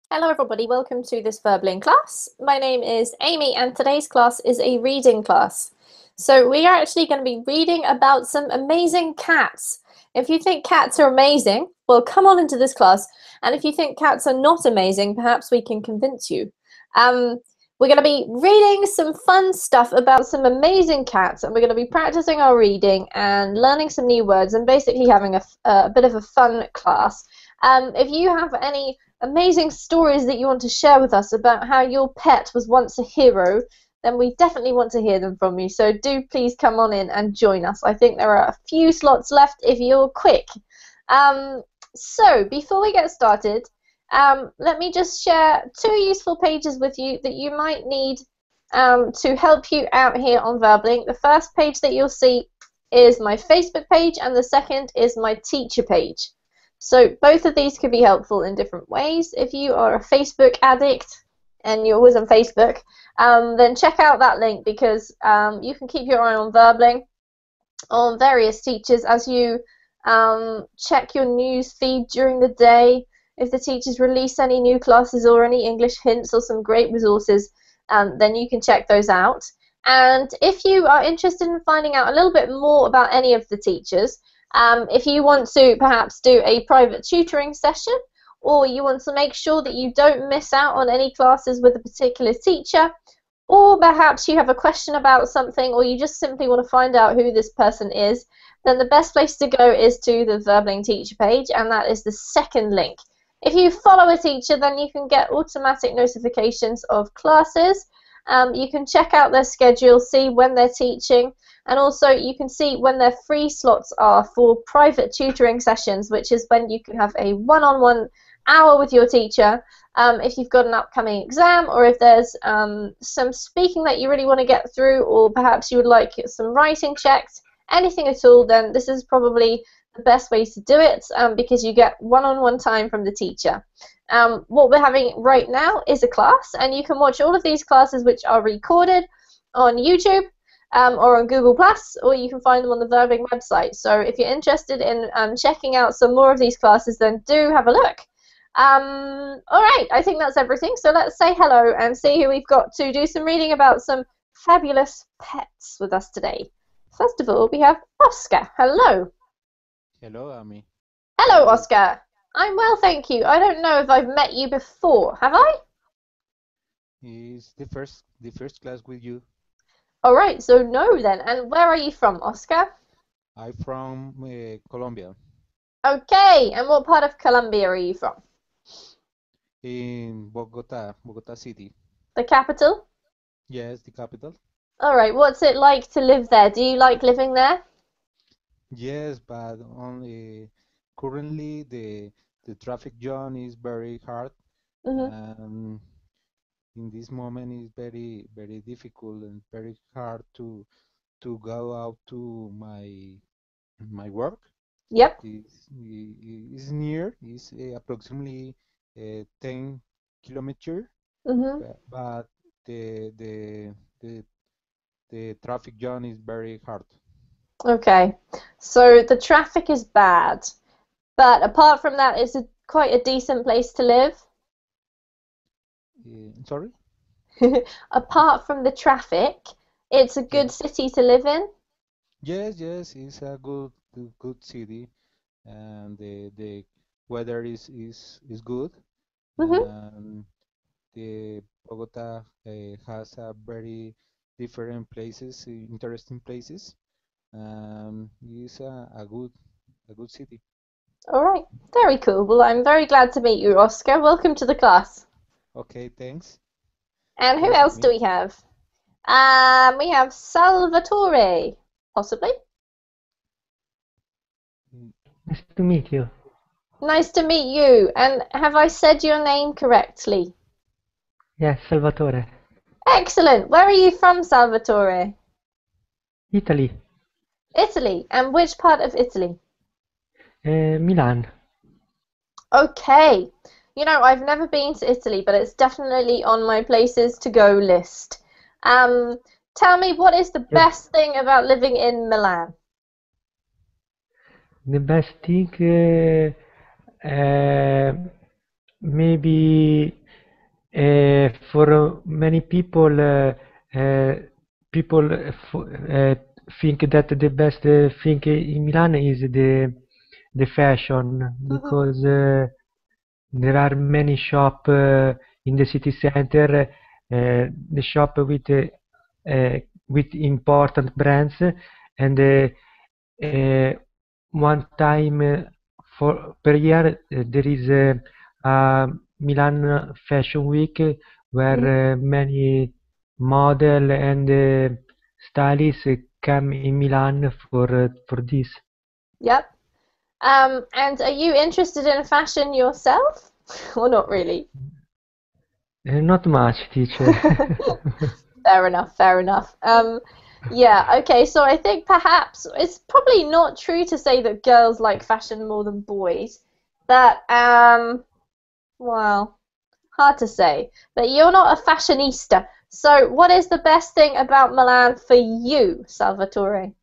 Hello everybody, welcome to this Verbling class. My name is Amy and today's class is a reading class. So we are actually going to be reading about some amazing cats. If you think cats are amazing, well come on into this class. And if you think cats are not amazing, perhaps we can convince you. We're going to be reading some fun stuff about some amazing cats, and we're going to be practicing our reading and learning some new words and basically having a bit of a fun class. If you have any amazing stories that you want to share with us about how your pet was once a hero, then we definitely want to hear them from you. So do please come on in and join us. I think there are a few slots left if you're quick. So before we get started, let me just share two useful pages with you that you might need to help you out here on Verbling. The first page that you'll see is my Facebook page, and the second is my teacher page. So both of these could be helpful in different ways. If you are a Facebook addict and you're always on Facebook, then check out that link, because you can keep your eye on Verbling, on various teachers as you check your news feed during the day. If the teachers release any new classes or any English hints or some great resources, then you can check those out. And if you are interested in finding out a little bit more about any of the teachers, if you want to perhaps do a private tutoring session, or you want to make sure that you don't miss out on any classes with a particular teacher, or perhaps you have a question about something, or you just simply want to find out who this person is, then the best place to go is to the Verbling teacher page, and that is the second link. If you follow a teacher, then you can get automatic notifications of classes. You can check out their schedule, see when they're teaching, and also you can see when their free slots are for private tutoring sessions, which is when you can have a one-on-one hour with your teacher if you've got an upcoming exam, or if there's some speaking that you really want to get through, or perhaps you would like some writing checked, anything at all, then this is probably the best way to do it, because you get one-on-one time from the teacher. What we're having right now is a class, and you can watch all of these classes which are recorded on YouTube or on Google+, or you can find them on the Verbling website. So if you're interested in checking out some more of these classes, then do have a look. Alright, I think that's everything, so let's say hello and see who we've got to do some reading about some fabulous pets with us today. First of all, we have Oscar. Hello. Hello, Amy. How Hello, are you? Oscar. I'm well, thank you. I don't know if I've met you before. Have I? Is the first class with you? Alright, so no then. And where are you from, Oscar? I'm from Colombia, Okay, and what part of Colombia are you from? in Bogota City. The capital? Yes, the capital. Alright, what's it like to live there? Do you like living there? Yes, but only currently the traffic jam is very hard, Hmm. and in this moment is very difficult and very hard to go out to my work. Yep. Is near, is approximately 10 kilometer, Hmm. but the the the the traffic jam is very hard. Okay, so the traffic is bad, but apart from that, it's quite a decent place to live. Sorry? Apart from the traffic, it's a good Yes. city to live in. Yes, it's a good city, and the weather is good, Hmm. and the Bogota has a very different places, interesting places. It's a good city. All right, very cool. Well, I'm very glad to meet you, Oscar. Welcome to the class. Okay, thanks. And who Thanks, else do Amy. we have? We have Salvatore, possibly. Mm, Nice to meet you. Nice to meet you. And have I said your name correctly? Yes, Salvatore. Excellent. Where are you from, Salvatore? Italy. Italy. And which part of Italy? Milan. Okay. You know, I've never been to Italy, but it's definitely on my places to go list. Um, Tell me, what is the Yep. best thing about living in Milan? The best thing, uh, maybe for many people, people think that the best thing in Milan is the fashion because there are many shops in the city center, the shop with important brands, and uh, one time for per year there is a Milan Fashion Week where many model and stylists come in Milan for this. Yep. And are you interested in fashion yourself? Or not really? Not much, teacher. Fair enough, fair enough. Yeah, okay, so I think perhaps it's probably not true to say that girls like fashion more than boys, but well, hard to say. But you're not a fashionista. So what is the best thing about Milan for you, Salvatore?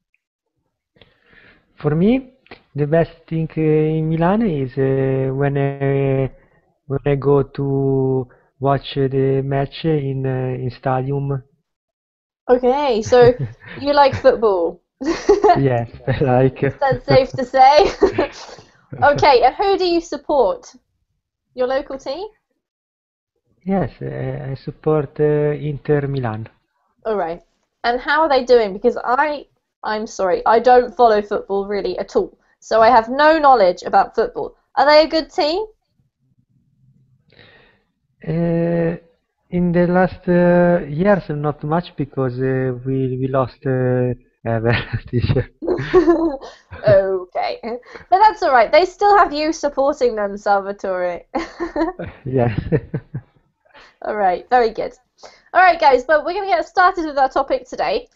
For me, the best thing in Milan is when I go to watch the match in stadium. Okay, so you like football. Yes, I like. Is that safe to say? Okay, and who do you support? Your local team? Yes, I support Inter Milan. All right. And how are they doing? Because I'm sorry, I don't follow football really at all. So I have no knowledge about football. Are they a good team? In the last years, not much because we lost ever teacher. Okay. But that's all right. They still have you supporting them, Salvatore. Yes. All right, very good. All right, guys, but we're going to get started with our topic today.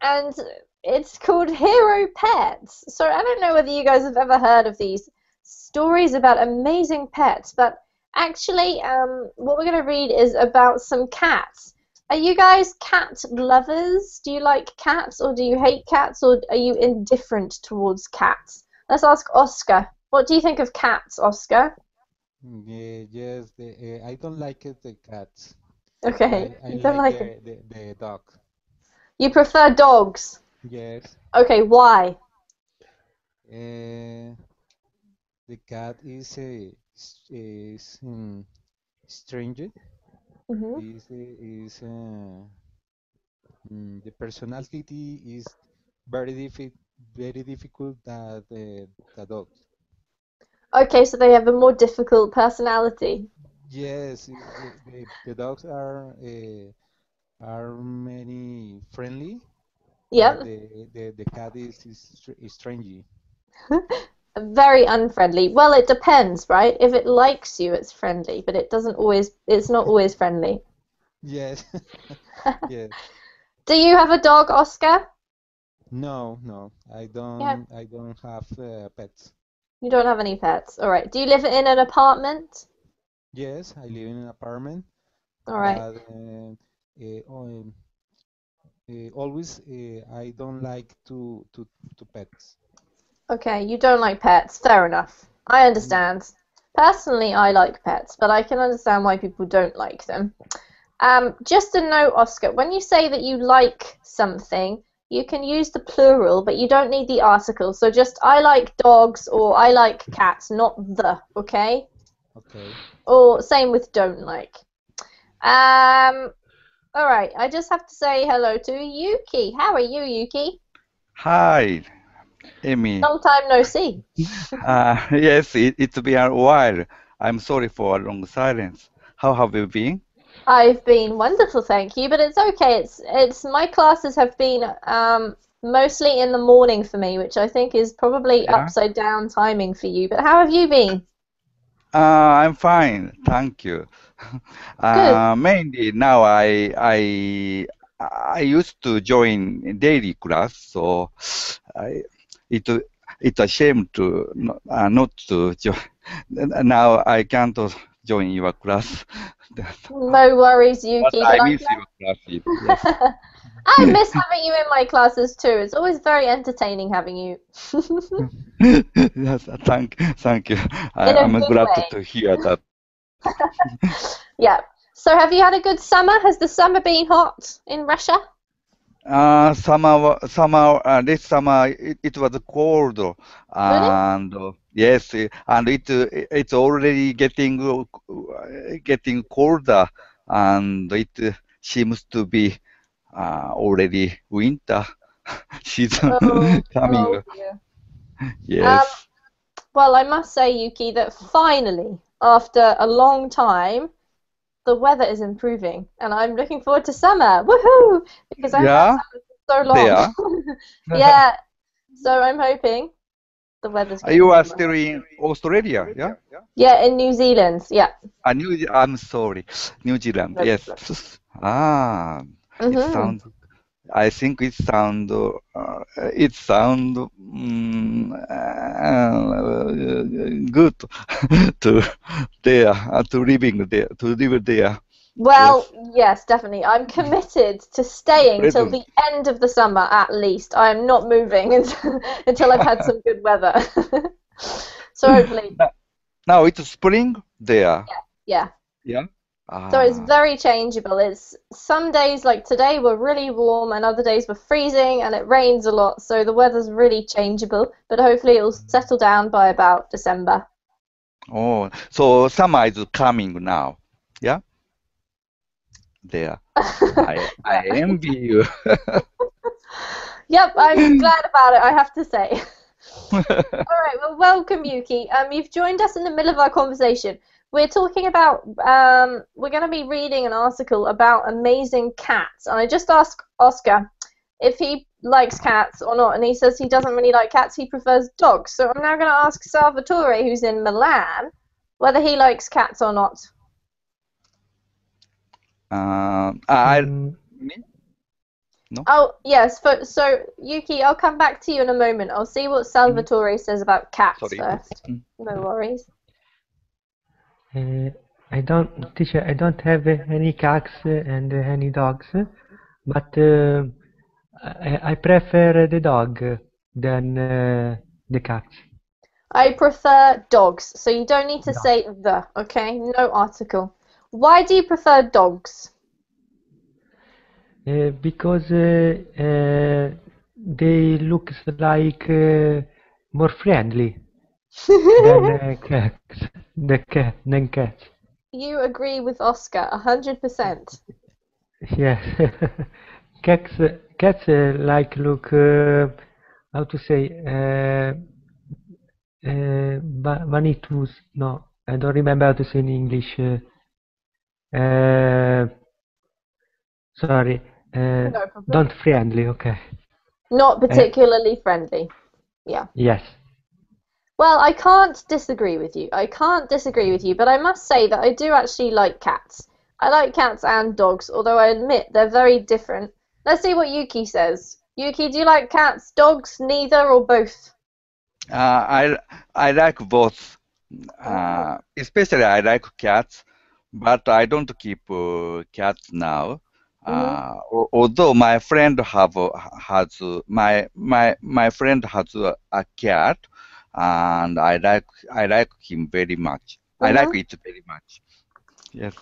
And it's called Hero Pets. So I don't know whether you guys have ever heard of these stories about amazing pets, but actually, what we're going to read is about some cats. Are you guys cat lovers? Do you like cats, or do you hate cats, or are you indifferent towards cats? Let's ask Oscar. What do you think of cats, Oscar? Yes, I don't like the cats. Okay, I you don't like like them. the dog. You prefer dogs. Yes, Okay, why? uh, the cat is strange. Hmm. The personality is very difficult than the dog. Okay, so they have a more difficult personality. Yes, the dogs are many friendly, but Yep. the cat is strange. Very unfriendly. Well, it depends, right? If it likes you, it's friendly, but it's not always friendly. Yes, yes. Do you have a dog, Oscar? No, Yeah. I don't have pets. You don't have any pets. All right. Do you live in an apartment? Yes, I live in an apartment, All right. but uh, um, always I don't like to pets. Okay, you don't like pets. Fair enough. I Mm, understand. Personally, I like pets, but I can understand why people don't like them. Just a note, Oscar, when you say that you like something, you can use the plural, but you don't need the article. So just I like dogs or I like cats, not the, okay? okay. Or same with don't like. Um, all right, I just have to say hello to Yuki. How are you, Yuki? Hi, Amy. Long time no see. Yes, it's been a while. I'm sorry for a long silence. How have you been? I've been wonderful, thank you, but it's okay. It's my classes have been mostly in the morning for me, which I think is probably Yeah. upside down timing for you. But how have you been? I'm fine, thank you. Good. Mainly now I used to join daily class, so I, it it's a shame to not to join. Now I can't join your class. No worries, But Yuki, but I I'm miss your class, yes. I miss having you in my classes too. It's always very entertaining having you. Yes, thank you. In a I'm good glad way. to hear that. Yeah. So have you had a good summer? Has the summer been hot in Russia? This summer it was cold, Really? and yes, and it's already getting colder, and it seems to be already winter season Oh, coming. oh dear. Um, Yes, well, I must say, Yuki, that finally, after a long time, the weather is improving, and I'm looking forward to summer. Woohoo! Because I haven't had yeah, summer for so there. long. Yeah, so I'm hoping the weather's going to You be are nice. still in Australia, yeah? Yeah, in New Zealand. Yeah. I'm sorry, New Zealand. No Yes. problem. Ah, it Mm-hmm. sounds. I think it sound good to to live there. Well, Yes, yes, definitely. I'm committed to staying till pleasant. the end of the summer at least. I am not moving until I've had some good weather. So hopefully, Now now it's spring there. yeah. Yeah. So it's Ah. very changeable. It's some days like today were really warm and other days were freezing and it rains a lot. So the weather's really changeable, but hopefully it'll settle down by about December. Oh, so summer is coming now. Yeah, there. I Yeah. envy you. Yep, I'm glad about it, I have to say. All right, well, welcome, Yuki. You've joined us in the middle of our conversation. We're talking about, we're going to be reading an article about amazing cats. And I just asked Oscar if he likes cats or not, and he says he doesn't really like cats, he prefers dogs. So I'm now going to ask Salvatore, who's in Milan, whether he likes cats or not. I Mm, me? No, Oh, yes, so Yuki, I'll come back to you in a moment. I'll see what mm, Salvatore says about cats sorry. first. Mm. No worries. uh, teacher, I don't have any cats and any dogs, but I prefer the dog than the cats. I prefer dogs, so you don't need to Dog. say the, okay? No article. Why do you prefer dogs? Because they look like more friendly than cats. Than cats. You agree with Oscar 100%. Yeah, cats. Cats like look. How to say? Vanitus. No, I don't remember how to say in English. Uh, sorry. Uh, No problem. don't friendly. Okay. Not Uh, particularly friendly. Yeah. yes. Well, I can't disagree with you. I can't disagree with you, but I must say that I do actually like cats. I like cats and dogs, although I admit they're very different. Let's see what Yuki says. Yuki, do you like cats, dogs, neither, or both? I like both. Oh. Especially I like cats, but I don't keep cats now. Hmm. Although my friend has my friend has a cat, and I like him very much. I like Hmm. it very much. Yes.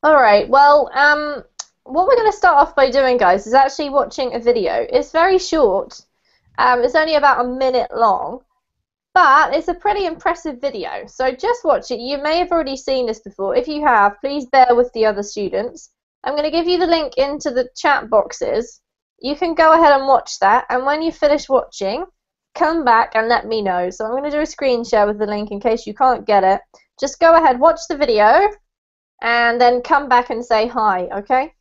All right. Well, what we're going to start off by doing, guys, is actually watching a video. It's very short. It's only about a minute long, but it's a pretty impressive video. So just watch it. You may have already seen this before. If you have, please bear with the other students. I'm going to give you the link into the chat boxes. You can go ahead and watch that, and when you finish watching, come back and let me know. So I'm going to do a screen share with the link in case you can't get it. Just go ahead, watch the video, and then come back and say hi, okay?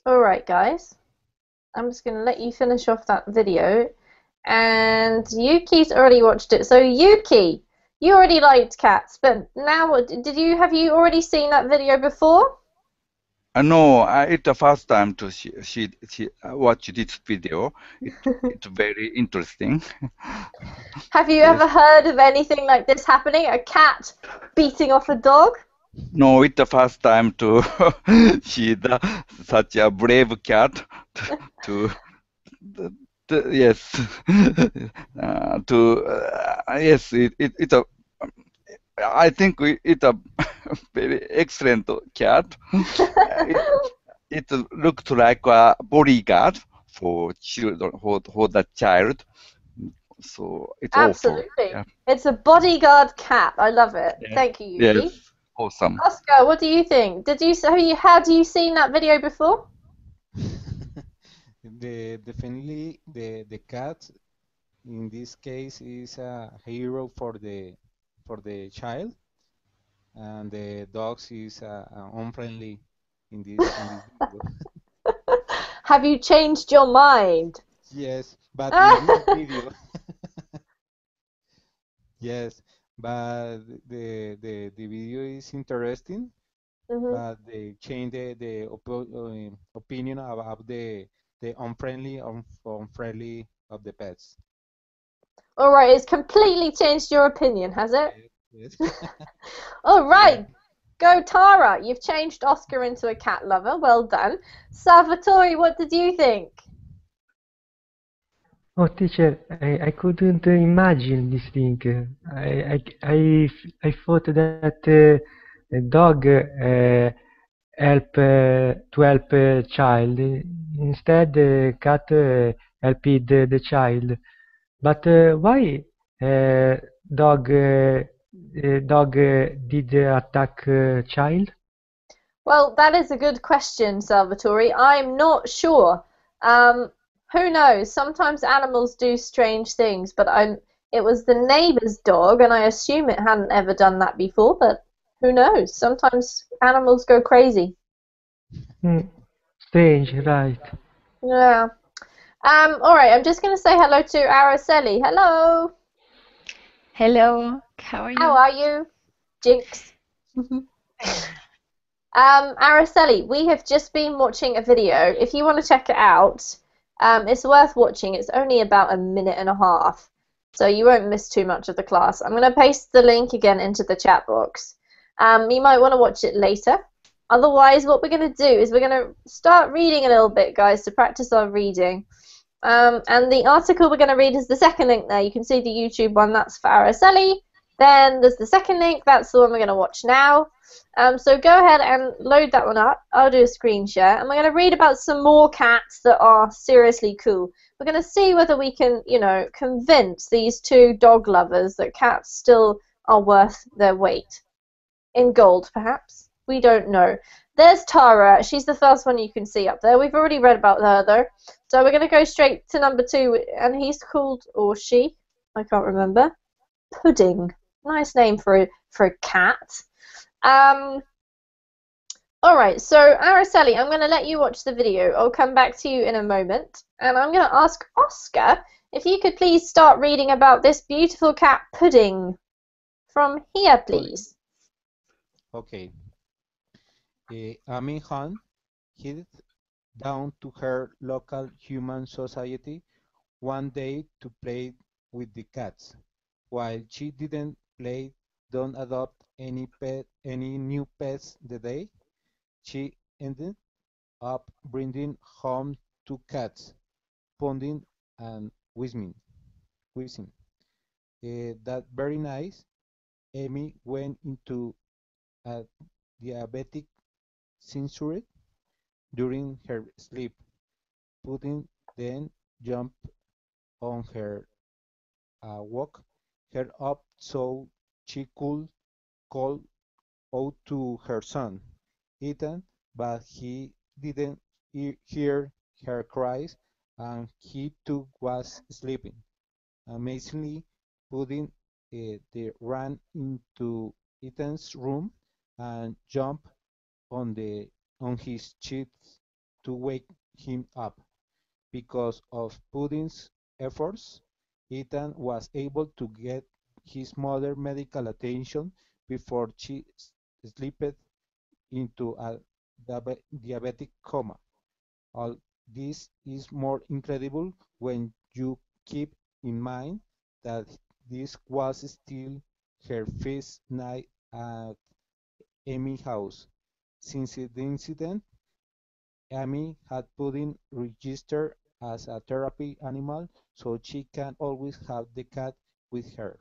All right, guys. I'm just going to let you finish off that video. And Yuki's already watched it. So Yuki, you already liked cats, but now have you already seen that video before? No, it's the first time to she watch this video. It's very interesting. Have you Yes. ever heard of anything like this happening? A cat beating off a dog? No, it's the first time to see such a brave cat to, yes yes it's a I think it's a very excellent cat. it, it looks like a bodyguard for children for the child. So it's awful. Absolutely. Yeah. It's a bodyguard cat. I love it. Yeah. Thank you, Yuki. Yes. Awesome. Oscar, what do you think? Had you seen that video before? Definitely the cat in this case is a hero for the child, and the dogs is unfriendly in this video. Have you changed your mind? Yes, but in this video, yes, but the video is interesting, Mhm. but they change opinion about the unfriendly of the pets. All right, it's completely changed your opinion, has it? Yes, All yeah. right, go Tara. You've changed Oscar into a cat lover. Well done. Salvatore, what did you think? Oh, teacher, I couldn't imagine this thing. I thought that a dog to help a child. Instead, cat helped the child. But why uh, dog did attack child? Well, that is a good question, Salvatore. I'm not sure. Um, who knows? Sometimes animals do strange things, but it was the neighbor's dog, and I assume it hadn't ever done that before, but who knows? Sometimes animals go crazy. Hmm, strange, right? Yeah. All right, I'm just going to say hello to Araceli. Hello. Hello, how are How you? are you? Jinx. Araceli, we have just been watching a video. If you want to check it out, it's worth watching. It's only about a minute and a half, so you won't miss too much of the class. I'm going to paste the link again into the chat box. You might want to watch it later. Otherwise, what we're going to do is we're going to start reading a little bit, guys, to practice our reading. And the article we're going to read is the second link there. You can see the YouTube one, that's for Araceli. Then there's the second link, that's the one we're going to watch now. So go ahead and load that one up. I'll do a screen share. And we're going to read about some more cats that are seriously cool. We're going to see whether we can, convince these two dog lovers that cats still are worth their weight. In gold, perhaps. We don't know. There's Tara. She's the first one you can see up there. We've already read about her, though. So we're going to go straight to number 2. And he's called, or she, I can't remember, Pudding. Nice name for a cat. Alright, so Araceli, I'm going to let you watch the video. I'll come back to you in a moment. And I'm going to ask Oscar if you could please start reading about this beautiful cat, Pudding. From here, please. Okay. Amy Han headed down to her local human society one day to play with the cats. While she didn't don't adopt any new pets the day, she ended up bringing home two cats, Ponding and Whizzing. That very nice, Amy went into a diabetic seizure during her sleep. Pudding then jumped on her, woke her up so she could call out to her son, Ethan, but he didn't hear her cries, and he too was sleeping. Amazingly, Pudding they ran into Ethan's room and jumped on his chest to wake him up. Because of Pudding's efforts, Ethan was able to get his mother medical attention before she slipped into a diabetic coma. All this is more incredible when you keep in mind that this was still her first night at Amy's house. Since the incident, Amy had Pudding registered as a therapy animal so she can always have the cat with her.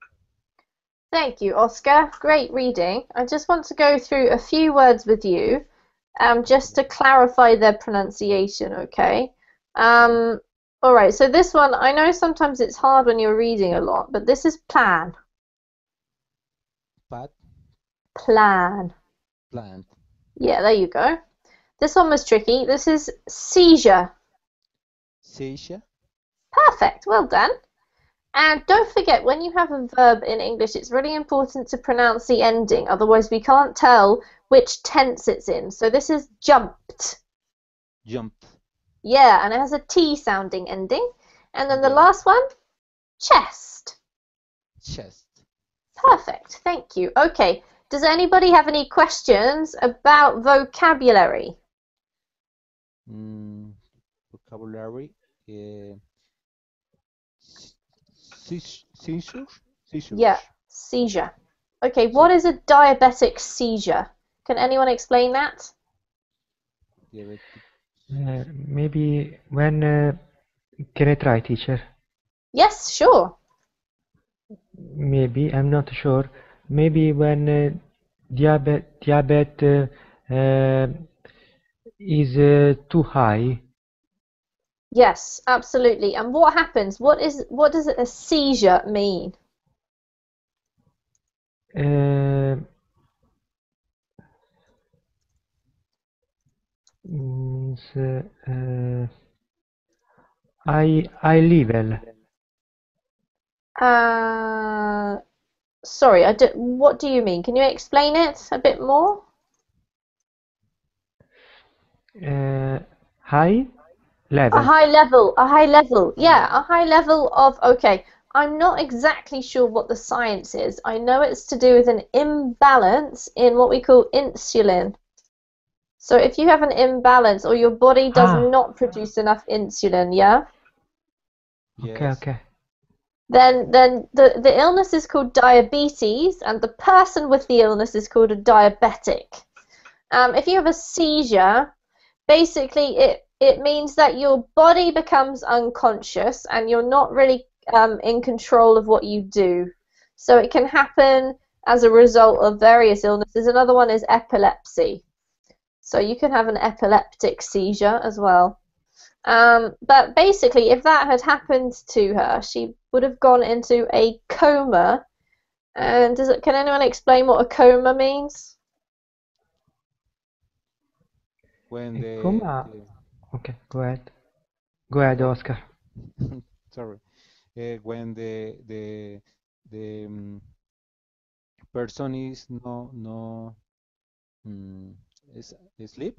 Thank you, Oscar. Great reading. I just want to go through a few words with you, just to clarify their pronunciation, okay? All right, so this one, I know sometimes it's hard when you're reading a lot, but this is plan. Pat, Plan. plant, Yeah, there you go. This one was tricky. This is seizure. seizure, Perfect, well done. And don't forget, when you have a verb in English, it's really important to pronounce the ending, otherwise we can't tell which tense it's in. So this is jumped. jumped, Yeah, and it has a T sounding ending. And then the Yeah. last one, chest. chest. Perfect, thank you. Okay, does anybody have any questions about vocabulary? Vocabulary. Seizure? Seizure? Yeah, seizure. Okay, what is a diabetic seizure? Can anyone explain that? Diabetic. Maybe when can I try, teacher? Yes, sure. Maybe I'm not sure. Maybe when diabetes is too high. Yes, absolutely. And what happens? What does a seizure mean? Means eye level. Sorry, what do you mean? Can you explain it a bit more? High level. A high level. Yeah, a high level of, okay, I'm not exactly sure what the science is. I know it's to do with an imbalance in what we call insulin. So if you have an imbalance or your body does not produce enough insulin, yeah? Yes. Okay. Then the illness is called diabetes, and the person with the illness is called a diabetic. If you have a seizure, basically it means that your body becomes unconscious and you're not really in control of what you do. So it can happen as a result of various illnesses. Another one is epilepsy. So you can have an epileptic seizure as well. But basically, if that had happened to her, she would have gone into a coma. And can anyone explain what a coma means? When Coma. Okay, go ahead. Go ahead, Oscar. sorry. When the person is is asleep,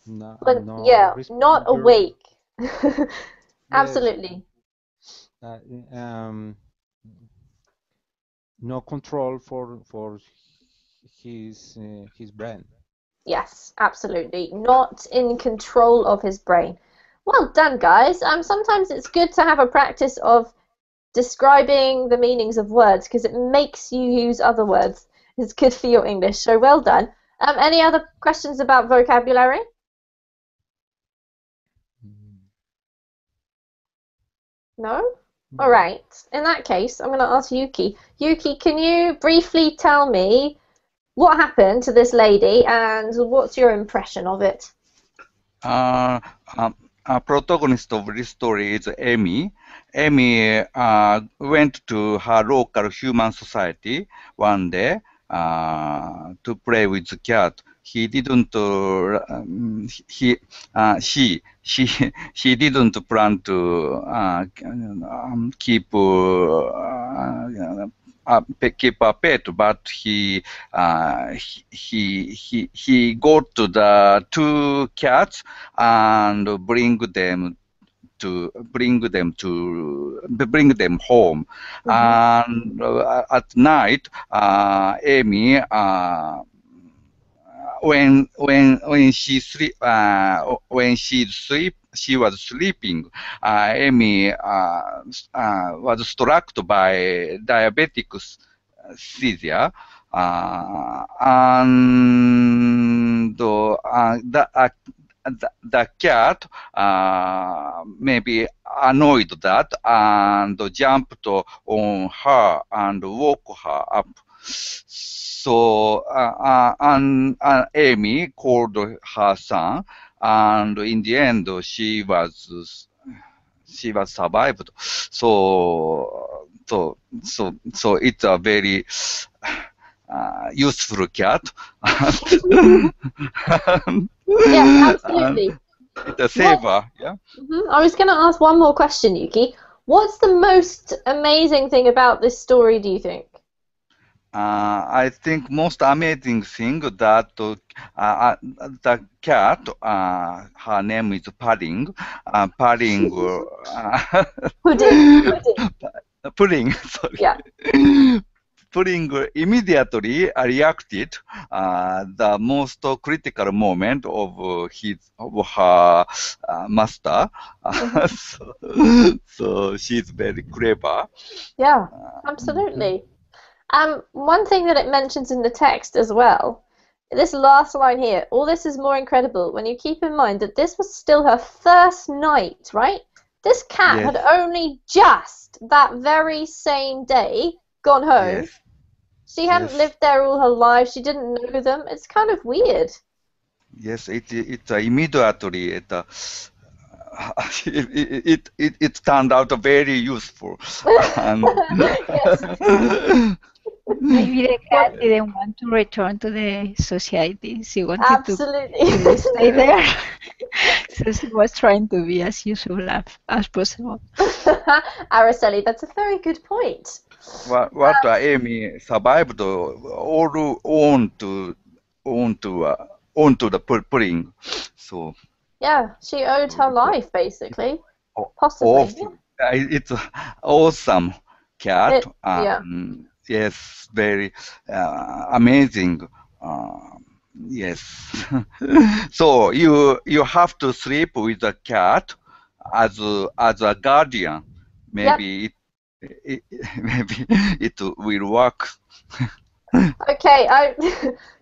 Yeah, not responder. awake. Yes. Absolutely. No control for his brain. Yes, absolutely. Not in control of his brain. Well done, guys. Sometimes it's good to have a practice of describing the meanings of words because it makes you use other words. It's good for your English. So well done. Any other questions about vocabulary? No? All right. In that case, I'm going to ask Yuki. Yuki, can you briefly tell me what happened to this lady and what's your impression of it? Protagonist of this story is Amy. Amy went to her local human society one day to play with the cat. He didn't. She didn't plan to keep keep a pet, but he go to the two cats and bring them home. And at night, Amy, she was sleeping. Amy was struck by diabetic seizure, and the cat maybe annoyed that and jumped on her and woke her up. So and Amy called her son, and in the end she was survived. So it's a very useful cat. Yes, absolutely. It's a saver, yeah. I was going to ask one more question, Yuki. What's the most amazing thing about this story, do you think? I think most amazing thing that the cat, her name is Pudding. Pudding. Pudding. Sorry. Yeah. Pudding immediately reacted the most critical moment of her master. So she's very clever. Yeah, absolutely. One thing that it mentions in the text as well, this last line here, all this is more incredible when you keep in mind that this was still her first night, right? This cat had only just that very same day gone home. Yes. She hadn't lived there all her life. She didn't know them. It's kind of weird. Yes, it immediately it turned out very useful. Maybe the cat didn't want to return to the society. She wanted to stay there. So she was trying to be as useful as possible. Araceli, that's a very good point. What Amy survived all onto the pudding. So yeah, she owed her life basically. Possibly. It's awesome cat. Yes, very amazing. Yes. So you have to sleep with the cat as a guardian. Maybe maybe it will work. Okay,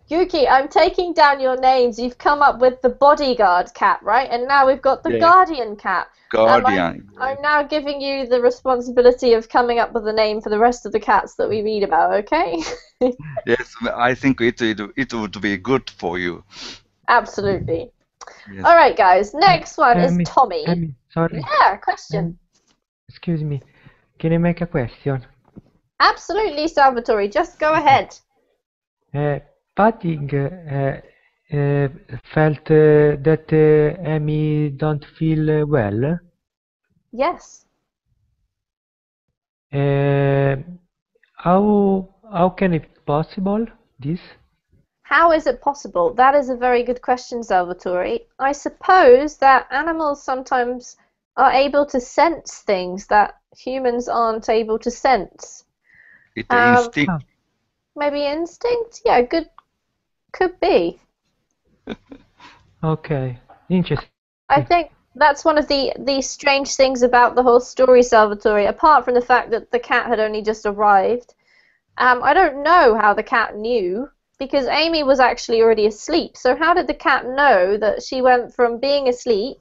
Yuki, I'm taking down your names. You've come up with the bodyguard cat, right? And now we've got the guardian cat. Guardian. I'm now giving you the responsibility of coming up with a name for the rest of the cats that we read about, okay? Yes, I think it would be good for you. Absolutely. Yes. All right, guys. Next one is Tommy. Sorry. Yeah, question. Excuse me. Can I make a question? Absolutely, Salvatore. Just go ahead. Pudding felt that Amy don't feel well. Yes. How can it possible, this? How is it possible? That is a very good question, Salvatore. I suppose that animals sometimes are able to sense things that humans aren't able to sense. It's instinct. Maybe instinct? Yeah, could be. Okay, interesting. I think that's one of the strange things about the whole story, Salvatore, apart from the fact that the cat had only just arrived. I don't know how the cat knew, because Amy was actually already asleep. So how did the cat know that she went from being asleep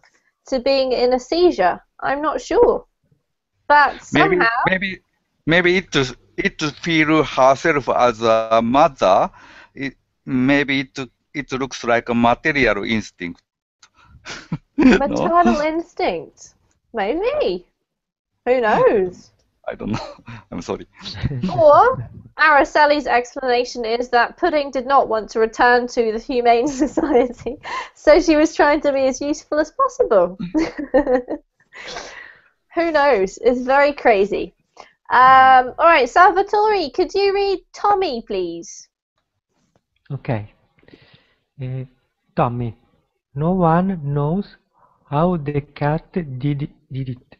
to being in a seizure? I'm not sure. But somehow... Maybe it feel herself as a mother. Maybe it looks like a material instinct. Maternal instinct? Maybe. Who knows? I don't know. I'm sorry. Or Araceli's explanation is that Pudding did not want to return to the Humane Society, so she was trying to be as useful as possible. Who knows? It's very crazy. All right, Salvatore, could you read Tommy, please? Okay. Tommy. No one knows how the cat did it,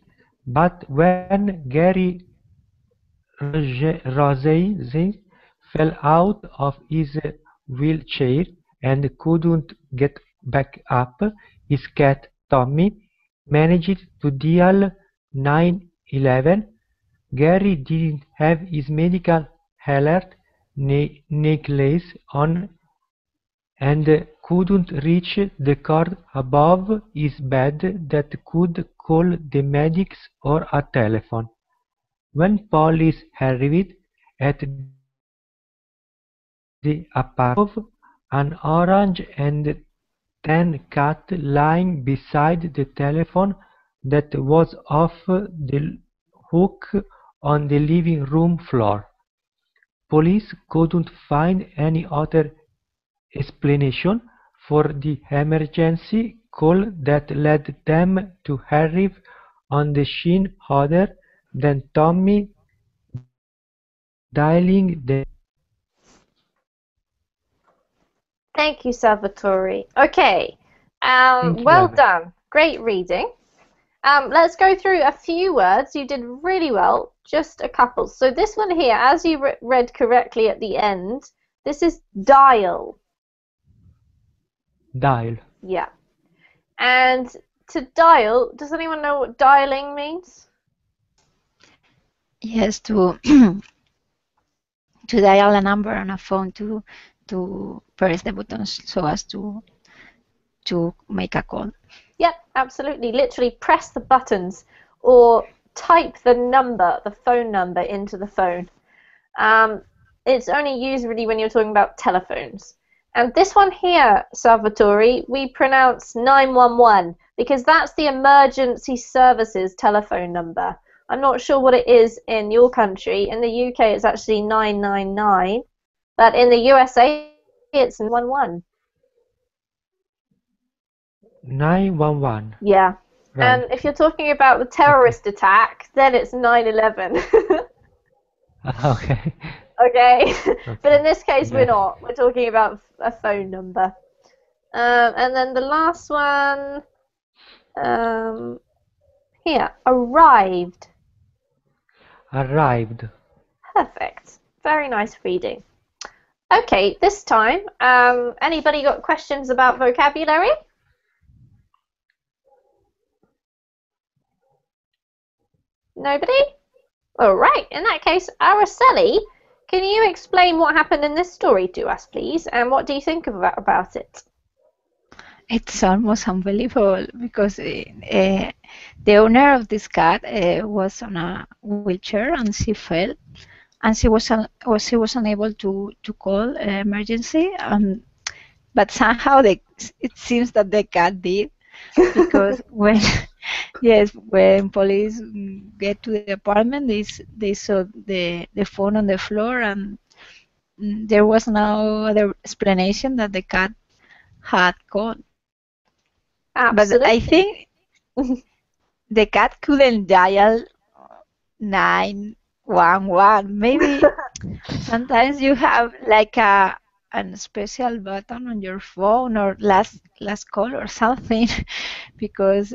but when Gary Rossi fell out of his wheelchair and couldn't get back up, his cat Tommy managed to dial 911. Gary didn't have his medical alert necklace on and couldn't reach the cord above his bed that could call the medics or a telephone. When police arrived at the apartment, an orange and tan cat lying beside the telephone that was off the hook on the living room floor. Police couldn't find any other explanation for the emergency call that led them to arrive on the scene other than Tommy dialing the. Thank you, Salvatore. Okay, Thank you, well Amy. done. Great reading. Let's go through a few words. You did really well, just a couple. So this one here, as you read correctly at the end, this is dial. Dial. Yeah. And to dial, does anyone know what dialing means? Yes, to to dial a number on a phone to press the buttons so as to make a call. Yep, absolutely. Literally press the buttons or type the number, the phone number, into the phone. It's only used really when you're talking about telephones. And this one here, Salvatore, we pronounce 911 because that's the emergency services telephone number. I'm not sure what it is in your country. In the UK, it's actually 999, but in the USA, it's 911. 911. Yeah. Right. And if you're talking about the terrorist attack, then it's 9/11. Okay. Okay. But in this case, Yeah. we're not. We're talking about a phone number. And then the last one, here, arrived. Arrived. Perfect. Very nice reading. Okay, this time, anybody got questions about vocabulary? Nobody? All right, in that case, Araceli, can you explain what happened in this story to us, please? And what do you think about it? It's almost unbelievable because the owner of this cat was on a wheelchair and she fell, and she was unable to call emergency. But somehow it seems that the cat did, because when when police get to the apartment, they saw the phone on the floor, and there was no other explanation that the cat had called. Absolutely. But I think the cat couldn't dial 911. Maybe sometimes you have like a special button on your phone, or last call or something, because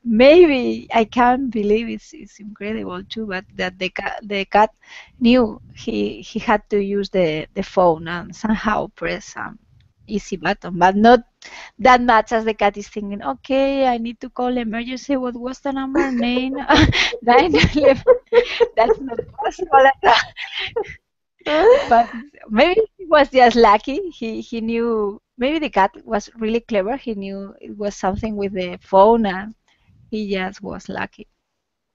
maybe I can't believe it's incredible too, but that the cat knew he had to use the phone and somehow press easy button, but not that much as the cat is thinking, okay, I need to call emergency. What was the number? 911. That's not possible at all. But maybe he was just lucky. He knew, maybe the cat was really clever. He knew it was something with the phone, and he just was lucky.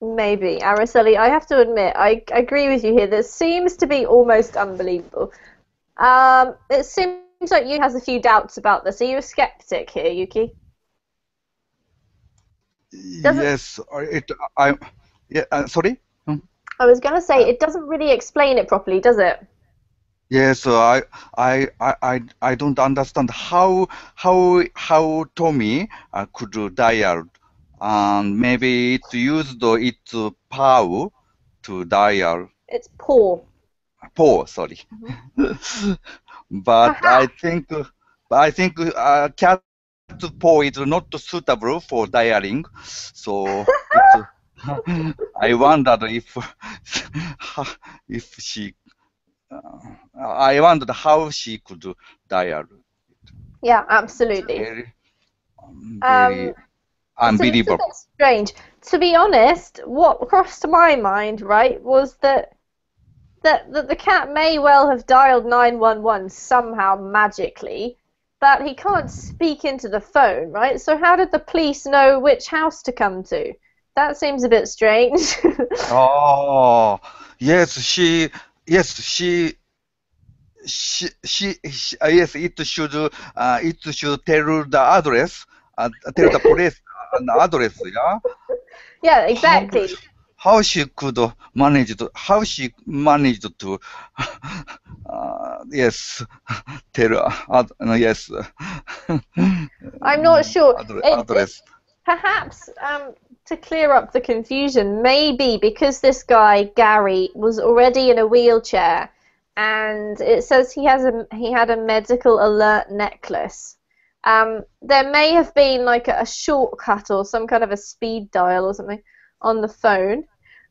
Maybe. Araceli, I have to admit, I agree with you here. This seems to be almost unbelievable. It seems like Yuki has a few doubts about this. Are you a skeptic here, Yuki? Yes, sorry? I was going to say, it doesn't really explain it properly, does it? Yes, I don't understand how Tommy could dial, and maybe it used its power to dial. It's paw. Paw, sorry. But I think cat paw is not suitable for dialing. So it's, I wondered if she. I wondered how she could dial. Yeah, absolutely. Very It's a unbelievable. little bit strange. To be honest, what crossed my mind, right, was that the cat may well have dialed 911 somehow magically, but he can't speak into the phone, right? So how did the police know which house to come to? That seems a bit strange. Oh, yes, yes, yes, it should tell the address, tell the police an address, yeah? Yeah, exactly. How she could manage to, yes, tell, yes. I'm not sure. Address. Perhaps to clear up the confusion, maybe because this guy Gary was already in a wheelchair, and it says he had a medical alert necklace. There may have been like a shortcut or some kind of a speed dial or something on the phone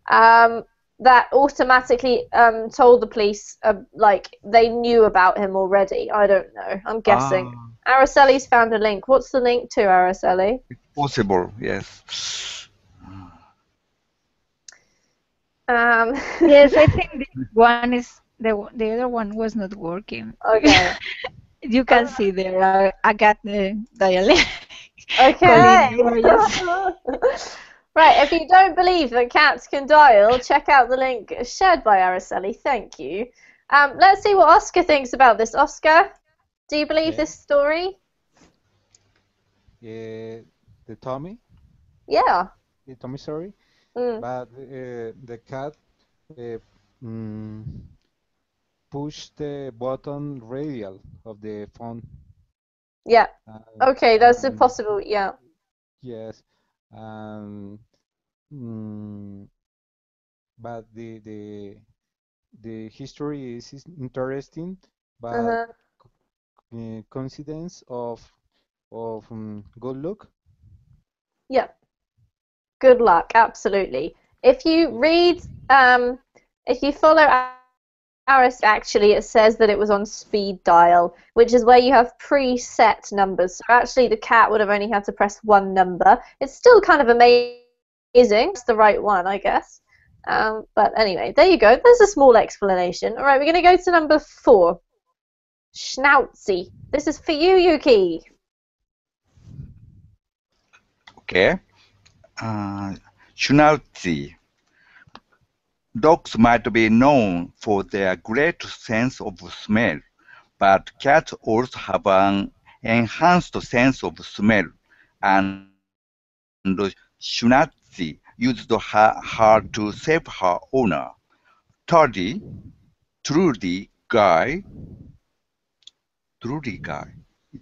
that automatically told the police like they knew about him already. I don't know. I'm guessing. Araceli's found a link. What's the link to, Araceli? Possible, yes. Yes, I think this one is the other one was not working. Okay. You can see there. I got the dialect. Okay. Yes. Right, if you don't believe that cats can dial, check out the link shared by Araceli. Thank you. Let's see what Oscar thinks about this. Oscar, do you believe this story? The Tommy? Yeah. The Tommy story? But the cat pushed the button radial of the phone. Yeah. Okay, that's a possible, yeah. Yes. But the history is interesting, but coincidence of good luck. Yeah. Good luck, absolutely. If you read, if you follow Aris, actually it says that it was on speed dial, which is where you have preset numbers. So actually the cat would have only had to press one number. It's still kind of amazing. It's the right one, I guess. But anyway, there you go. There's a small explanation. All right, we're going to go to number 4. Schnauzy. This is for you, Yuki. Okay. Schnauzy. Dogs might be known for their great sense of smell, but cats also have an enhanced sense of smell, and Schnauzy used her to save her owner. Trudy Guy.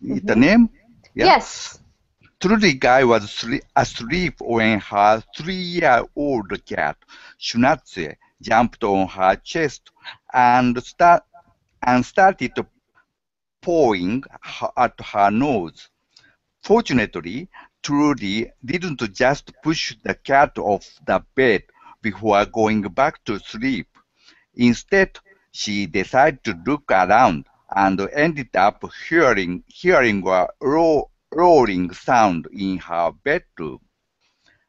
Is the name? Yeah? Yes. Trudy Guy was asleep when her 3-year-old cat, Schnauzy, jumped on her chest and started pawing at her nose. Fortunately, Trudy didn't just push the cat off the bed before going back to sleep. Instead, she decided to look around and ended up hearing a roaring sound in her bedroom.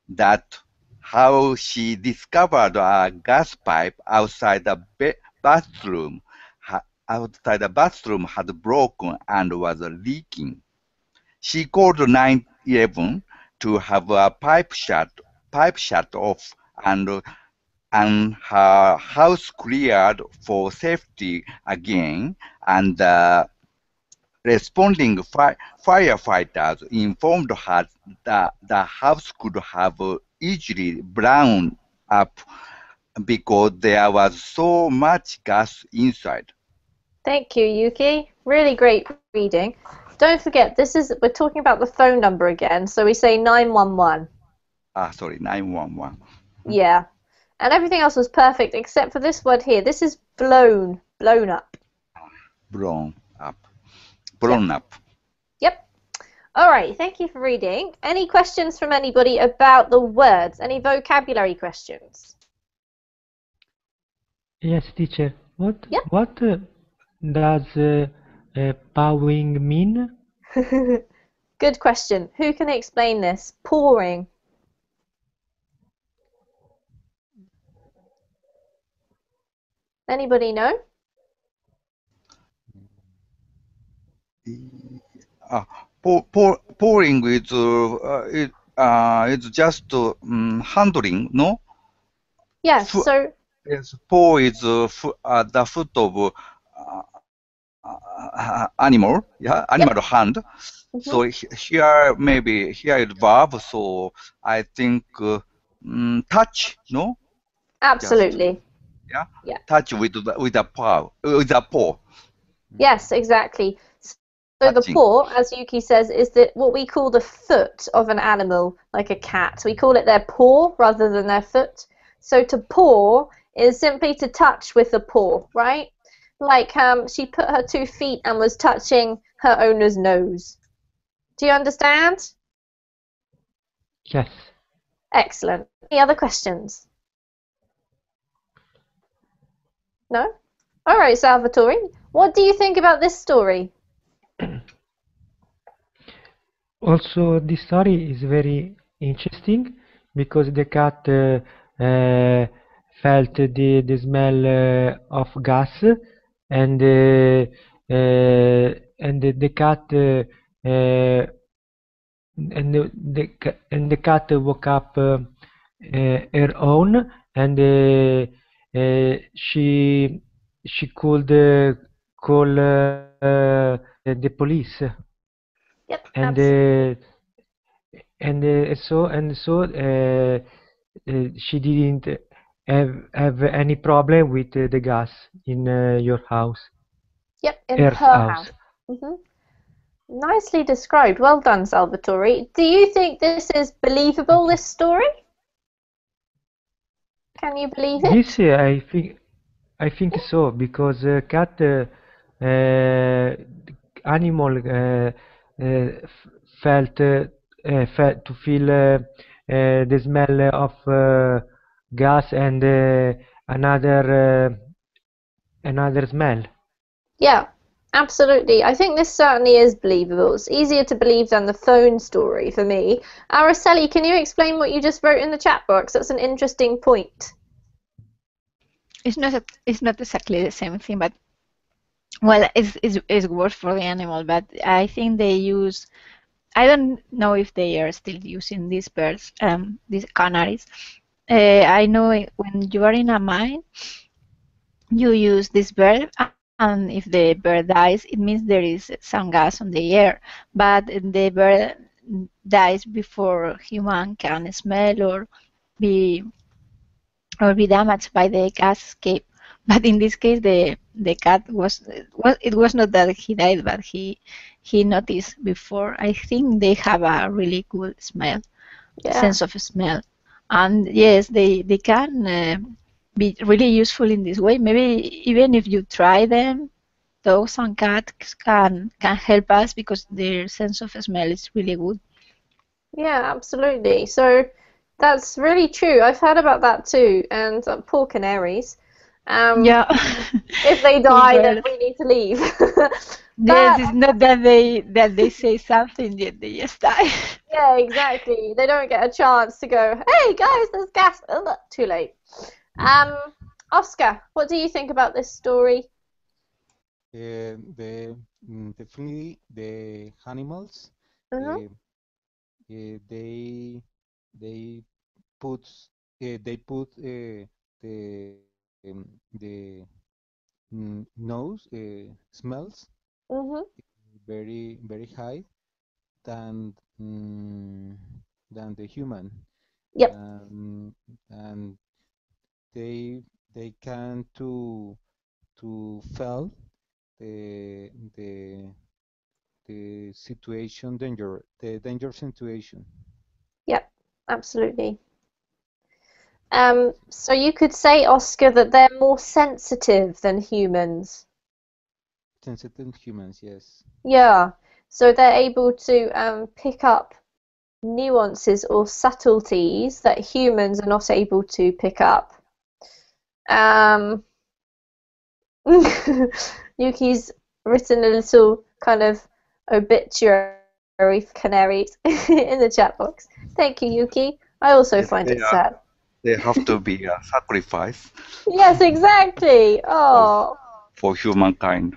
That's how she discovered a gas pipe outside the bathroom had broken and was leaking. She called 911 to have a pipe shut off and her house cleared for safety again, and the responding firefighters informed her that the house could have easily blown up because there was so much gas inside. Thank you, Yuki. Really great reading. Don't forget, we're talking about the phone number again, so we say 911. Sorry, 911. Yeah. And everything else was perfect except for this word here. This is blown up. Blown up. Blown up. Yep. All right, thank you for reading. Any questions from anybody about the words? Any vocabulary questions? Yes, teacher. What Yep. what does powing mean? Good question. Who can explain this? Pouring. Anybody know? Pouring is it's just handling, no? Yes. So yes, pour is the foot of animal, yeah, animal hand. So here maybe here is verb. So I think touch, no? Absolutely. Just, yeah. Touch with a paw. Yes, exactly. So the Touching. paw, as Yuki says, is what we call the foot of an animal, like a cat. We call it their paw rather than their foot. So to paw is simply to touch with the paw, right? Like she put her 2 feet and was touching her owner's nose. Do you understand? Yes. Excellent. Any other questions? No? All right, Salvatore. What do you think about this story? Also, this story is very interesting because the cat felt the smell of gas, and the cat and the cat woke up her own, and she could call the police. Yep, and absolutely. She didn't have any problem with the gas in your house. Yep, in Earth her house. house. Nicely described. Well done, Salvatore. Do you think this is believable, this story? Can you believe it? This I think so, because cat animal felt to feel the smell of gas and another smell. Yeah, absolutely. I think this certainly is believable. It's easier to believe than the phone story for me. Araceli, can you explain what you just wrote in the chat box? That's an interesting point. It's not exactly the same thing, but well, it's worse for the animal. But I think they use. I don't know if they are still using these birds, these canaries. I know when you are in a mine, you use this bird, and if the bird dies, it means there is some gas on the air. But the bird dies before human can smell be or be damaged by the gas escape. But in this case, the cat it was not that he died, but he noticed before. I think they have a really good smell, Yeah. sense of smell, and yes, they can be really useful in this way. Maybe even if you try them, dogs and cats can help us because their sense of smell is really good. Yeah, absolutely. So that's really true. I've heard about that too. And poor canaries. Yeah. If they Poor die, then bird. we need to leave. Yes, But it's not that they say something yet they just die. yeah, exactly. They don't get a chance to go, hey guys, there's gas. Ugh, too late. Um, Oscar, what do you think about this story? Definitely the animals. Mm-hmm. Uh, they they put they put the nose smells Mm-hmm. very high than than the human, Yep. um, and they they can to feel the the the situation danger the danger situation. Yep. Absolutely. So you could say, Oscar, that they're more sensitive than humans. Sensitive humans, yes. Yeah, so they're able to pick up nuances or subtleties that humans are not able to pick up. Yuki's written a little kind of obituary for canaries in the chat box. Thank you, Yuki. I also find it sad. They have to be a sacrifice. Yes, exactly. Oh, for humankind.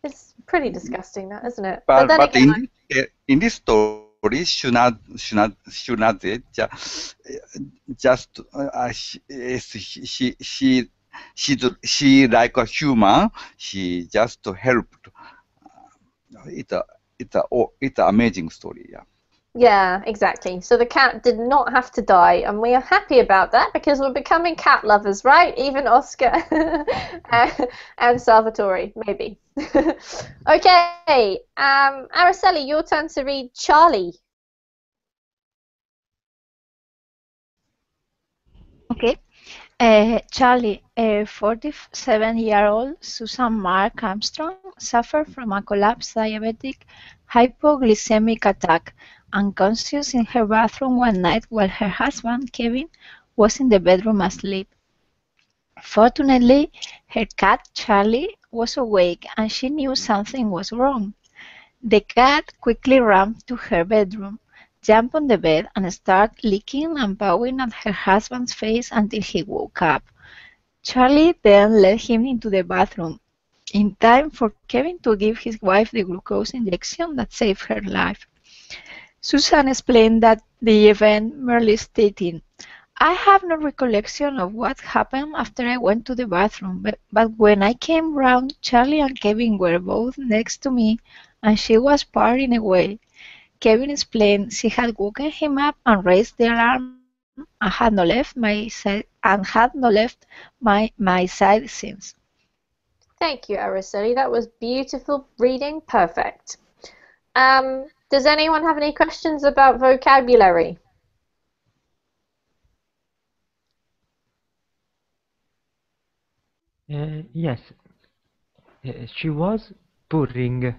it's pretty disgusting, that, isn't it? But then again, in this story, Shunaze just she like a human. She just helped. It's an amazing story. Yeah. Yeah, exactly. So the cat did not have to die, and we are happy about that because we're becoming cat lovers, right? Even Oscar and Salvatore, maybe. Okay, Araceli, your turn to read Charlie. Okay. Charlie, a 47-year-old Susan Mark Armstrong suffered from a collapsed diabetic hypoglycemic attack, unconscious in her bathroom one night while her husband, Kevin, was in the bedroom asleep. Fortunately, her cat, Charlie, was awake and she knew something was wrong. The cat quickly ran to her bedroom, jumped on the bed, and started licking and pawing at her husband's face until he woke up. Charlie then led him into the bathroom, in time for Kevin to give his wife the glucose injection that saved her life. Susan explained that the event, merely stating, "I have no recollection of what happened after I went to the bathroom, but when I came round, Charlie and Kevin were both next to me, and she was purring away." Kevin explained she had woken him up and raised the alarm and had not left my side since. Thank you, Araceli. That was beautiful reading. Perfect. Does anyone have any questions about vocabulary? Yes, she was purring.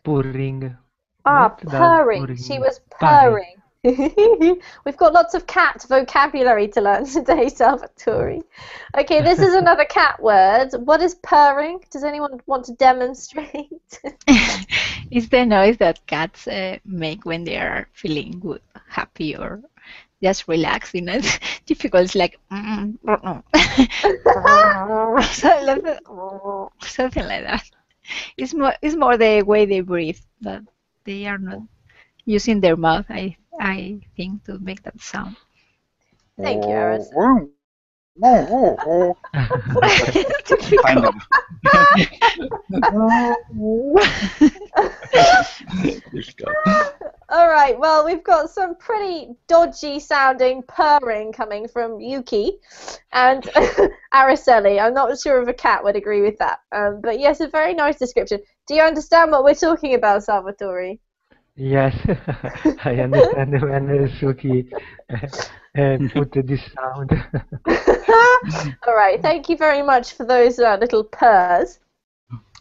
Purring. Ah, What does purring. purring She mean? was Purring. purring. We've got lots of cat vocabulary to learn today, Salvatore. Okay, this is another cat word. What is purring? Does anyone want to demonstrate? It's the noise that cats make when they are feeling good, happy, or just relaxed. It's difficult. It's like something like that. It's more the way they breathe, that they are not using their mouth, I think, to make that sound. Thank you, Araceli. Kind of. All right, well, we've got some pretty dodgy sounding purring coming from Yuki and Araceli. I'm not sure if a cat would agree with that. But yes, a very nice description. Do you understand what we're talking about, Salvatore? Yes, I understand when Suki put this sound. All right, thank you very much for those little purrs.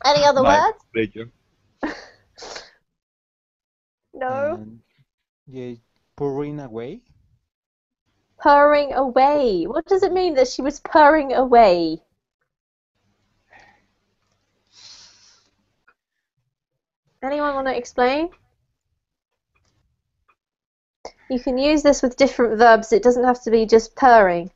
Any other words? Pleasure. No? Yeah, purring away. Purring away. What does it mean that she was purring away? Anyone want to explain? You can use this with different verbs. It doesn't have to be just purring.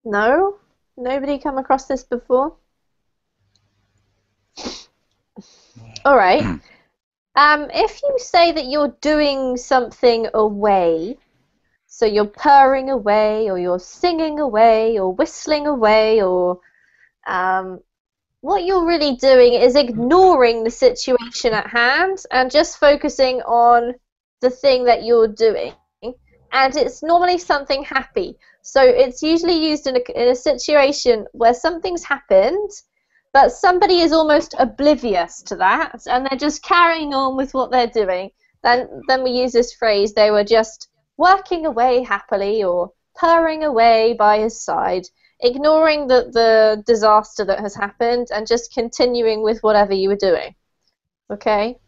No? Nobody come across this before? All right. If you say that you're doing something away, so you're purring away, or you're singing away, or whistling away, or what you're really doing is ignoring the situation at hand and just focusing on the thing that you're doing. And it's normally something happy. So it's usually used in a situation where something's happened, but somebody is almost oblivious to that, and they're just carrying on with what they're doing, then we use this phrase, they were just working away happily or purring away by his side, ignoring the disaster that has happened and just continuing with whatever you were doing. Okay?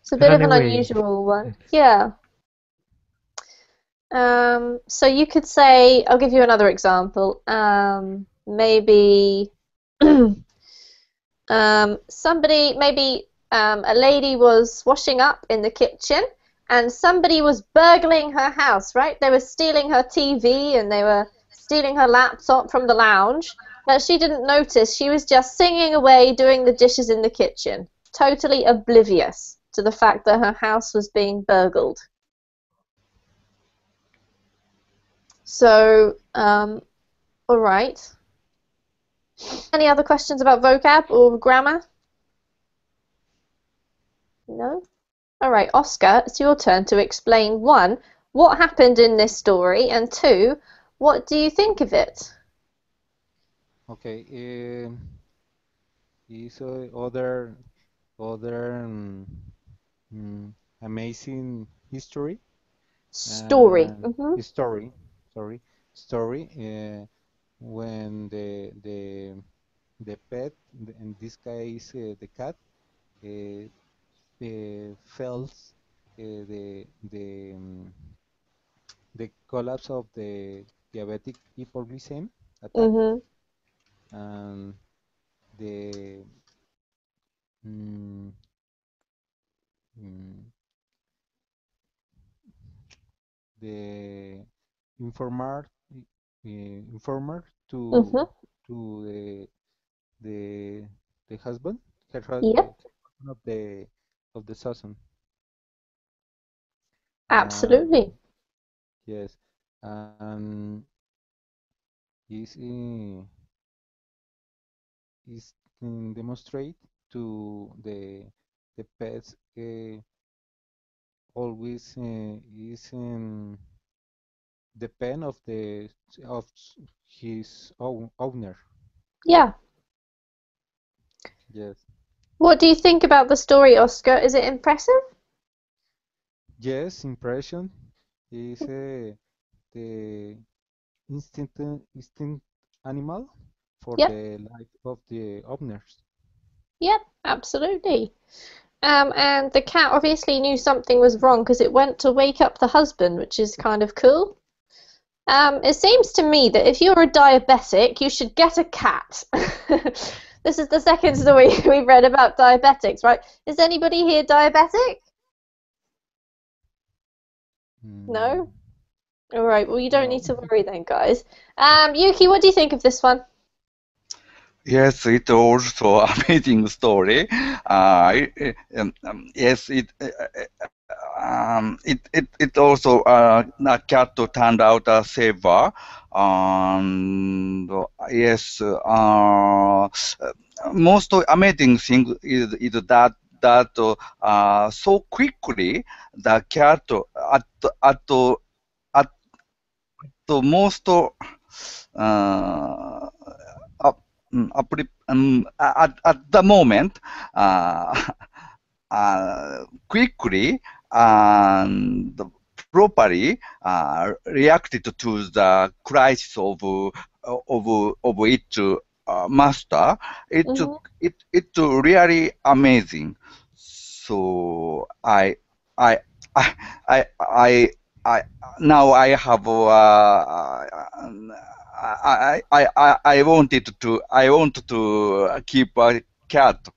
It's a bit Run of an away. unusual one. Yeah. So you could say, I'll give you another example. Maybe maybe a lady was washing up in the kitchen and somebody was burgling her house, right? They were stealing her TV and they were stealing her laptop from the lounge, but she didn't notice. She was just singing away, doing the dishes in the kitchen, totally oblivious to the fact that her house was being burgled. So, all right. Any other questions about vocab or grammar? No? All right, Oscar, it's your turn to explain, 1, what happened in this story, and 2, what do you think of it? Okay. Is other amazing history. Story. Story. When the pet, in this case the cat, felt the collapse of the diabetic hypoglycemia attack, and the mm, mm, the informer informer to the the husband, Yep, husband of the Susan. absolutely. Yes, and is is demonstrate to the pets always is depend of his own owner. Yeah. Yes. What do you think about the story, Oscar? Is it impressive? Yes, impression is the instinct animal for Yep, the life of the owners. yep, absolutely. And the cat obviously knew something was wrong because it went to wake up the husband, which is kind of cool. It seems to me that if you're a diabetic, you should get a cat. This is the second story we've read about diabetics, right? Is anybody here diabetic? No? All right, well, you don't No. need to worry then, guys. Yuki, what do you think of this one? Yes, it's also amazing story. Yes, it also a cat turned out a saver, and yes, most amazing thing is that so quickly the cat at the most at the moment, quickly and properly reacted to the crisis of its master. It really amazing. So I I now I have I want to keep a cat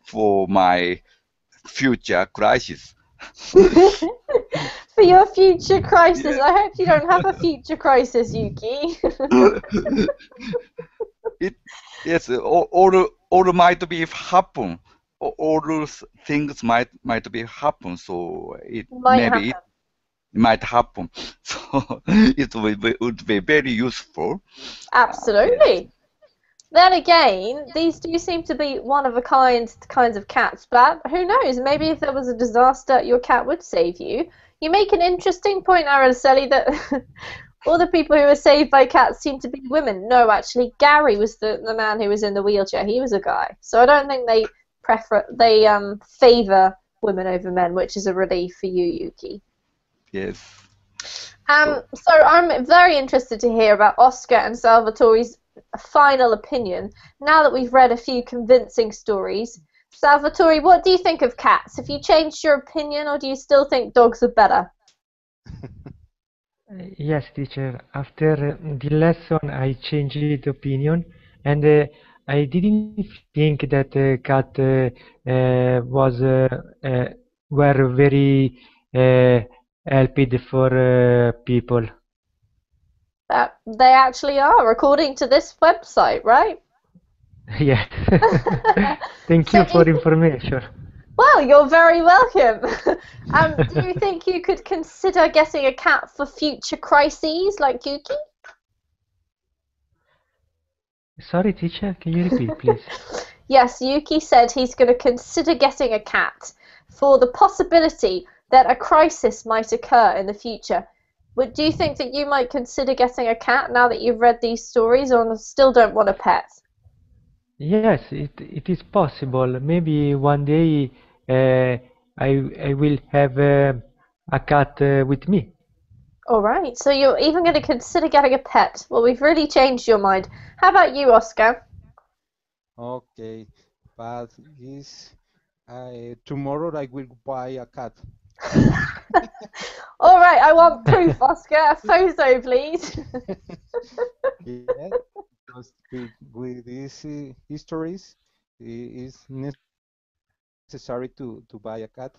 for my future crisis. For your future crisis. I hope you don't have a future crisis, Yuki. Yes, all might be happen. All those things might be happen. So it might happen. So it would be very useful. Absolutely. Yes. Then again, these do seem to be one of a kinds of cats, but who knows? Maybe if there was a disaster, your cat would save you. You make an interesting point, Araceli, that all the people who were saved by cats seem to be women. No, actually, Gary was the man who was in the wheelchair. He was a guy. So I don't think they favor women over men, which is a relief for you, Yuki. Yes. So I'm very interested to hear about Oscar and Salvatore's final opinion. Now that we've read a few convincing stories, Salvatore, what do you think of cats? Have you changed your opinion, or do you still think dogs are better? Yes, teacher. After the lesson, I changed opinion, and I didn't think that cat was were very helped for people. They actually are, according to this website, right? Yes. Thank So you for information. Well, you're very welcome. Do you think you could consider getting a cat for future crises like Yuki? Sorry, teacher, can you repeat, please? Yes, Yuki said he's going to consider getting a cat for the possibility that a crisis might occur in the future. But do you think that you might consider getting a cat now that you've read these stories, or still don't want a pet? Yes, it is possible. Maybe one day I will have a cat with me. All right, so you're even going to consider getting a pet. Well, we've really changed your mind. How about you, Oscar? Okay, but tomorrow I will buy a cat. All right, I want proof, Oscar. A photo, please. Yeah, because with these histories, it is necessary to buy a cat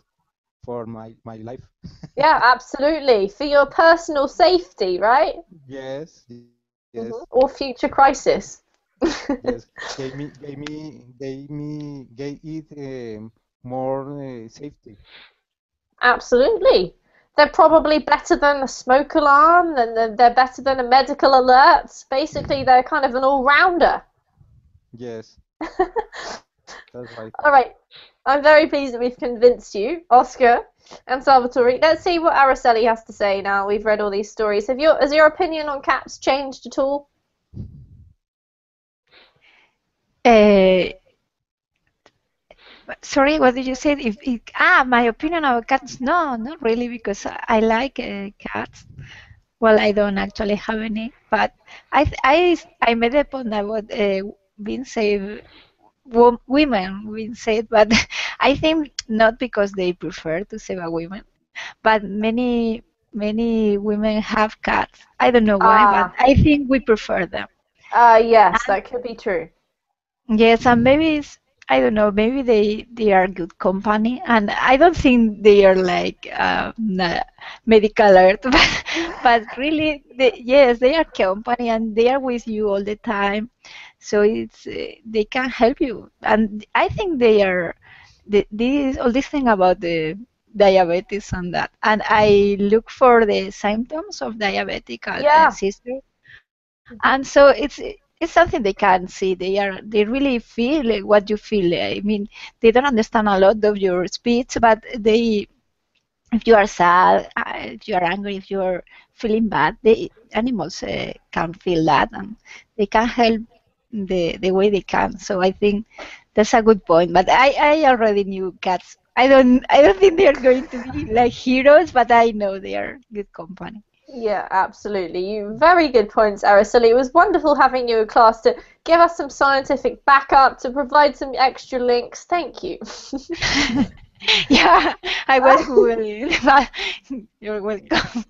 for my life. Yeah, absolutely. For your personal safety, right? Yes, yes, Or future crisis. yes. Gave it more safety. Absolutely. They're probably better than a smoke alarm, and they're better than a medical alert. Basically, they're kind of an all-rounder. Yes, that's right. All right. I'm very pleased that we've convinced you, Oscar and Salvatore. Let's see what Araceli has to say now we've read all these stories. Has your opinion on cats changed at all? Sorry, what did you say? My opinion about cats? No, not really, because I like cats. Well, I don't actually have any, but I made a point about being safe, women being safe, but I think not because they prefer to save a woman, but many women have cats. I don't know why, but I think we prefer them. Yes, that could be true. Yes, and maybe I don't know, maybe they are good company, and I don't think they are like medical alert, but really, yes, they are company and they are with you all the time, so it's they can help you, and I think they are this all this thing about the diabetes and that, and I look for the symptoms of diabetic sister. And so it's something they can see. They really feel what you feel. I mean, they don't understand a lot of your speech, but if you are sad, if you are angry, if you are feeling bad, the animals can feel that, and they can help the way they can. So I think that's a good point. But I already knew cats. I don't think they are going to be like heroes, but I know they are good company. Yeah, absolutely. Very good points, Araceli. It was wonderful having you in class to give us some scientific backup, to provide some extra links. Thank you. Yeah, I was Googling, but you're welcome.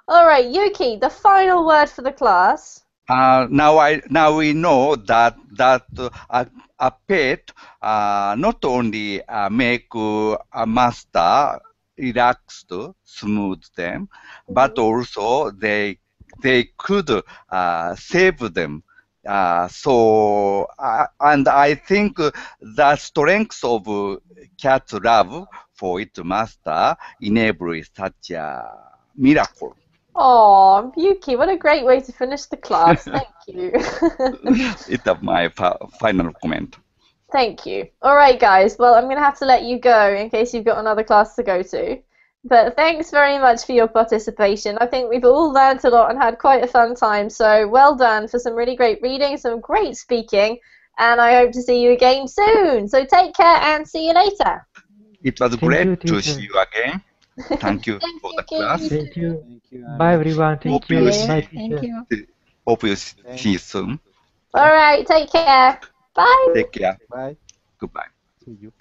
All right, Yuki, the final word for the class. Now we know that a pet not only make a master relaxed, smooth them, but also they could save them. And I think the strength of cat love for its master enables such a miracle. Oh, Yuki, what a great way to finish the class. Thank you. It's my final comment. Thank you. All right, guys. Well, I'm going to have to let you go in case you've got another class to go to. But thanks very much for your participation. I think we've all learned a lot and had quite a fun time. So well done for some really great reading, some great speaking, and I hope to see you again soon. So take care and see you later. It was Thank you, great to teacher. see you again. Thank you Thanks, for the Yuki. class. Thank you. Thank you, Bye, Amy. everyone. Thank Hope you. you Okay, see, Bye, thank teacher. you. hope you see you soon. All right, take care. Bye. Take care. Bye. Goodbye. See you.